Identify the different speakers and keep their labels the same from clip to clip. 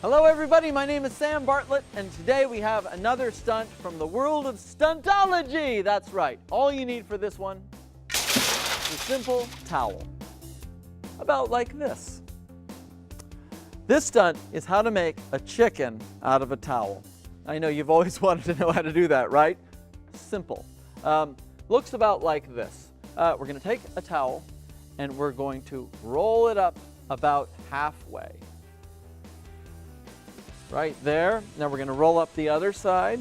Speaker 1: Hello everybody, my name is Sam Bartlett, and today we have another stunt from the world of Stuntology. That's right, all you need for this one is a simple towel, about like this. This stunt is how to make a chicken out of a towel. I know you've always wanted to know how to do that, right? Simple. Looks about like this. We're going to take a towel and we're going to roll it up about halfway. Right there. Now we're going to roll up the other side.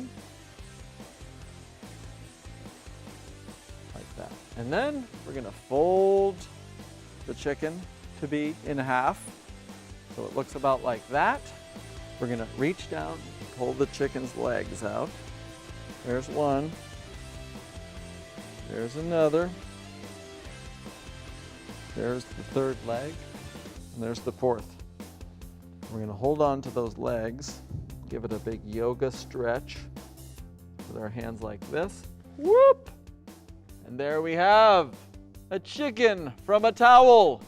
Speaker 1: Like that. And then we're going to fold the chicken to be in half. So it looks about like that. We're going to reach down and pull the chicken's legs out. There's one. There's another. There's the third leg. And there's the fourth. We're going to hold on to those legs, give it a big yoga stretch with our hands like this. Whoop! And there we have a chicken from a towel.